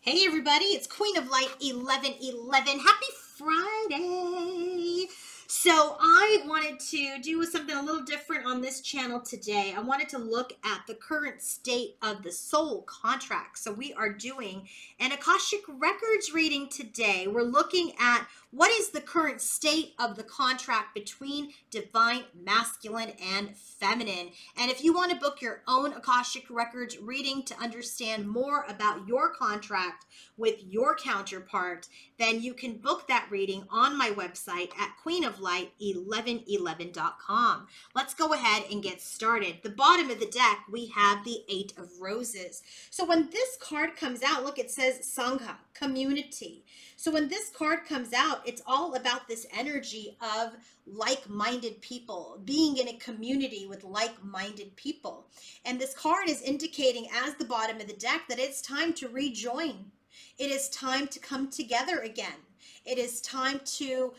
Hey everybody, it's Queen of Light 1111. Happy Friday! So I wanted to do something a little different on this channel today. I wanted to look at the current state of the soul contract. So we are doing an Akashic Records reading today. We're looking at what is the current state of the contract between divine masculine and feminine. And if you want to book your own Akashic Records reading to understand more about your contract with your counterpart, then you can book that reading on my website at queenoflight1111.com. Let's go ahead and get started. The bottom of the deck, we have the Eight of Roses. So when this card comes out, look, it says Sangha, community. So when this card comes out, it's all about this energy of like-minded people, being in a community with like-minded people. And this card is indicating, as the bottom of the deck, that it's time to rejoin. It is time to come together again. It is time to,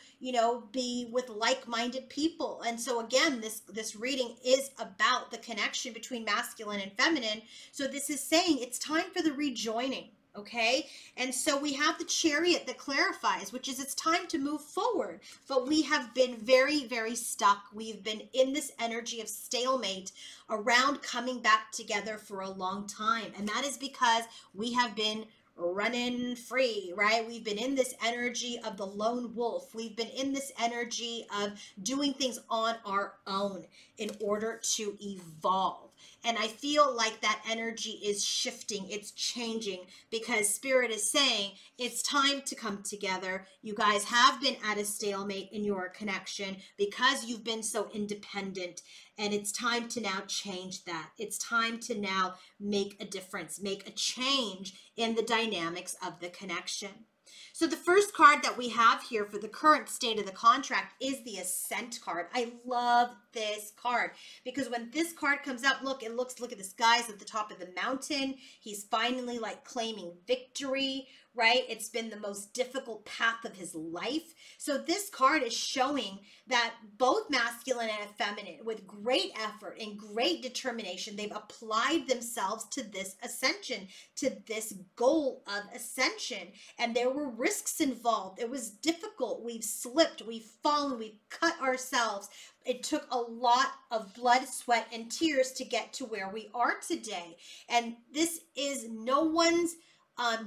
be with like-minded people. And so again, this reading is about the connection between masculine and feminine. So this is saying it's time for the rejoining. Okay, and so we have the Chariot that clarifies, which is it's time to move forward, but we have been very, very stuck. We've been in this energy of stalemate around coming back together for a long time, and that is because we have been running free, right? We've been in this energy of the lone wolf. We've been in this energy of doing things on our own in order to evolve. And I feel like that energy is shifting. It's changing because Spirit is saying it's time to come together. You guys have been at a stalemate in your connection because you've been so independent. And it's time to now change that. It's time to now make a difference, make a change in the dynamics of the connection. So the first card that we have here for the current state of the contract is the Ascent card. I love this card because when this card comes up, look at this guy's at the top of the mountain. He's finally like claiming victory, right? It's been the most difficult path of his life. So this card is showing that both masculine and feminine, with great effort and great determination, they've applied themselves to this ascension, to this goal of ascension. And there were risks involved. It was difficult. We've slipped, we've fallen, we've cut ourselves. It took a lot of blood, sweat, and tears to get to where we are today. And this is no one's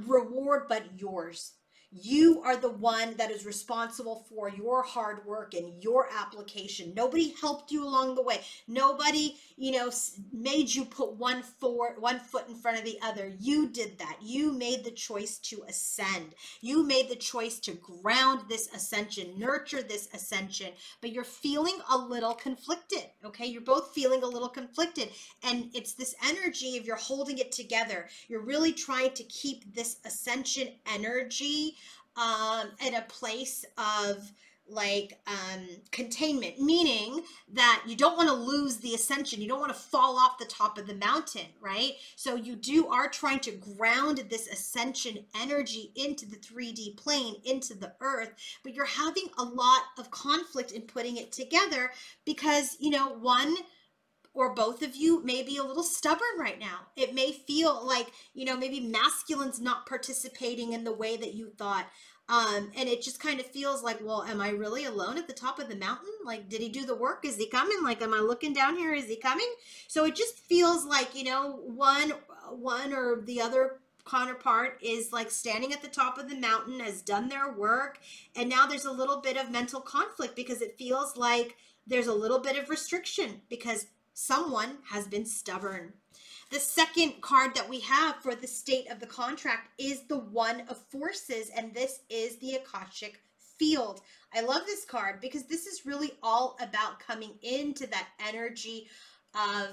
reward but yours. You are the one that is responsible for your hard work and your application. Nobody helped you along the way. Nobody, made you put one foot in front of the other. You did that. You made the choice to ascend. You made the choice to ground this ascension, nurture this ascension, but you're feeling a little conflicted, okay? You're both feeling a little conflicted, and it's this energy of you're holding it together. You're really trying to keep this ascension energy in a place of containment, meaning that you don't want to lose the ascension. You don't want to fall off the top of the mountain, right? So you are trying to ground this ascension energy into the 3D plane, into the earth, but you're having a lot of conflict in putting it together because, one or both of you may be a little stubborn right now. It may feel like, maybe masculine's not participating in the way that you thought. And it just kind of feels like, well, am I really alone at the top of the mountain? Like, did he do the work? Is he coming? Like, am I looking down here? Is he coming? So it just feels like, one or the other counterpart is like standing at the top of the mountain, has done their work. And now there's a little bit of mental conflict because it feels like there's a little bit of restriction because someone has been stubborn. The second card that we have for the state of the contract is the One of Forces, and this is the Akashic Field. I love this card because this is really all about coming into that energy of,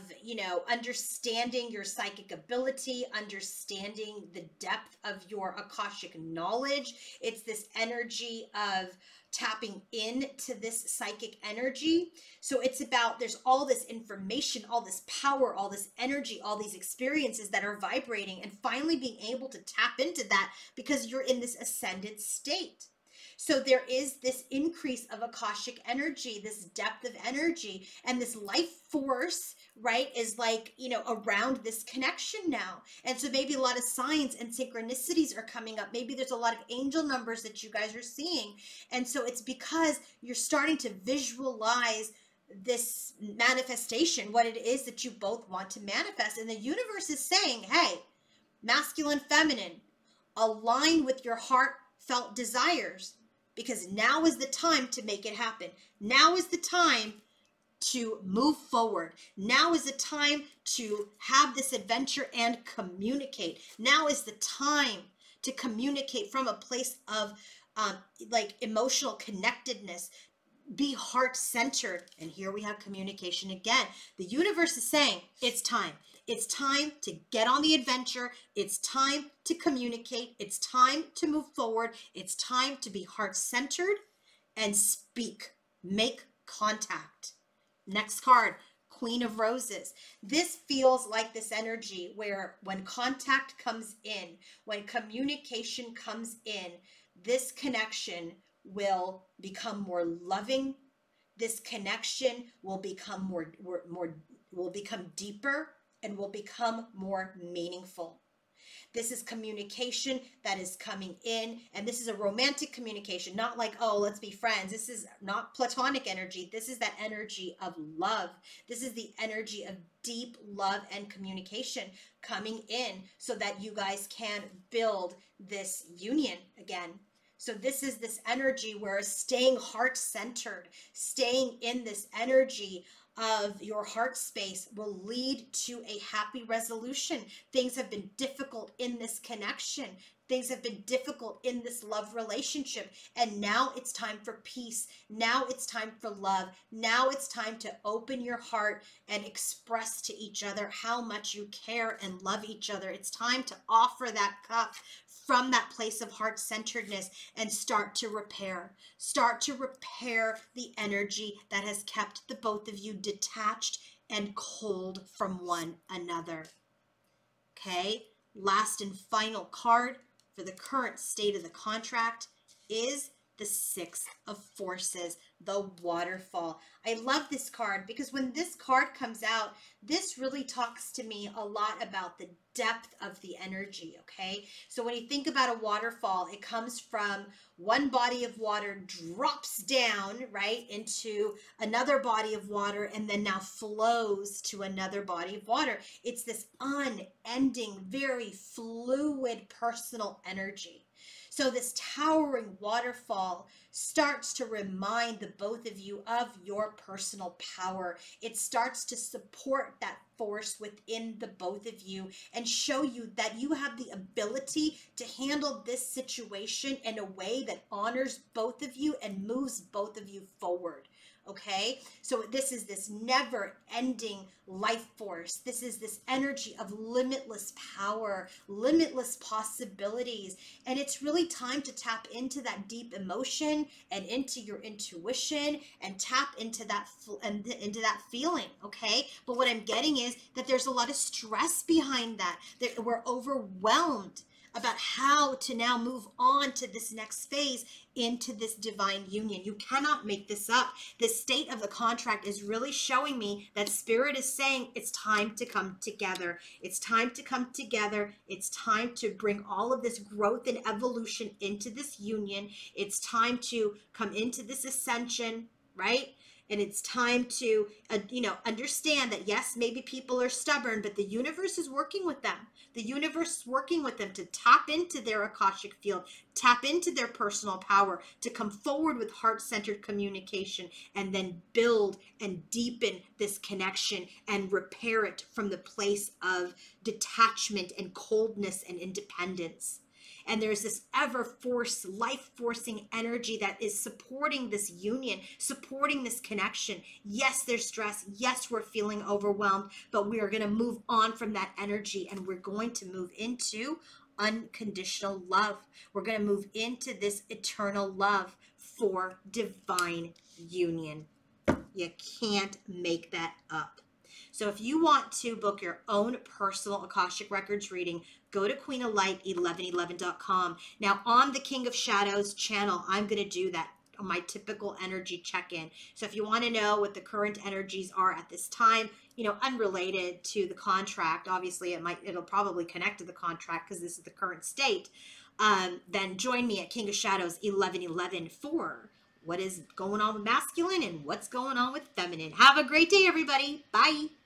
understanding your psychic ability, understanding the depth of your Akashic knowledge. It's this energy of tapping into this psychic energy. So it's about, there's all this information, all this power, all this energy, all these experiences that are vibrating, and finally being able to tap into that because you're in this ascended state. So there is this increase of Akashic energy, this depth of energy, and this life force, right, is like, you know, around this connection now. And so maybe a lot of signs and synchronicities are coming up. Maybe there's a lot of angel numbers that you guys are seeing. And so it's because you're starting to visualize this manifestation, what it is that you both want to manifest. And the universe is saying, hey, masculine, feminine, align with your heartfelt desires, because now is the time to make it happen. Now is the time to move forward. Now is the time to have this adventure and communicate. Now is the time to communicate from a place of like emotional connectedness. Be heart-centered. And here we have communication again. The universe is saying it's time. It's time to get on the adventure. It's time to communicate. It's time to move forward. It's time to be heart-centered and speak. Make contact. Next card, Queen of Roses. This feels like this energy where when contact comes in, when communication comes in, this connection will become more loving. This connection will become will become deeper and will become more meaningful. This is communication that is coming in, and this is a romantic communication, not like, oh, let's be friends. This is not platonic energy. This is that energy of love. This is the energy of deep love and communication coming in so that you guys can build this union again. So this is this energy where staying heart-centered, staying in this energy of your heart space will lead to a happy resolution. Things have been difficult in this connection. Things have been difficult in this love relationship. And now it's time for peace. Now it's time for love. Now it's time to open your heart and express to each other how much you care and love each other. It's time to offer that cup from that place of heart-centeredness and start to repair. Start to repair the energy that has kept the both of you detached and cold from one another. Okay, last and final card for the current state of the contract is the Six of Forces, the Waterfall. I love this card because when this card comes out, this really talks to me a lot about the depth of the energy, okay? So when you think about a waterfall, it comes from one body of water, drops down, right, into another body of water, and then now flows to another body of water. It's this unending, very fluid personal energy. So this towering waterfall starts to remind the both of you of your personal power. It starts to support that force within the both of you and show you that you have the ability to handle this situation in a way that honors both of you and moves both of you forward. Okay, so this is this never-ending life force. This is this energy of limitless power, limitless possibilities, and it's really time to tap into that deep emotion and into your intuition and tap into that feeling. Okay, but what I'm getting is that there's a lot of stress behind that. That we're overwhelmed about how to now move on to this next phase into this divine union. You cannot make this up. The state of the contract is really showing me that Spirit is saying it's time to come together. It's time to come together. It's time to bring all of this growth and evolution into this union. It's time to come into this ascension, right? And it's time to, understand that, yes, maybe people are stubborn, but the universe is working with them. The universe is working with them to tap into their Akashic field, tap into their personal power, to come forward with heart-centered communication, and then build and deepen this connection and repair it from the place of detachment and coldness and independence. And there's this life-forcing energy that is supporting this union, supporting this connection. Yes, there's stress. Yes, we're feeling overwhelmed, but we are going to move on from that energy, and we're going to move into unconditional love. We're going to move into this eternal love for divine union. You can't make that up. So if you want to book your own personal Akashic Records reading, go to queenoflight1111.com. Now on the King of Shadows channel, I'm going to do that on my typical energy check-in. So if you want to know what the current energies are at this time, you know, unrelated to the contract, obviously it'll probably connect to the contract because this is the current state, then join me at King of Shadows 1111 for what is going on with masculine and what's going on with feminine. Have a great day, everybody. Bye.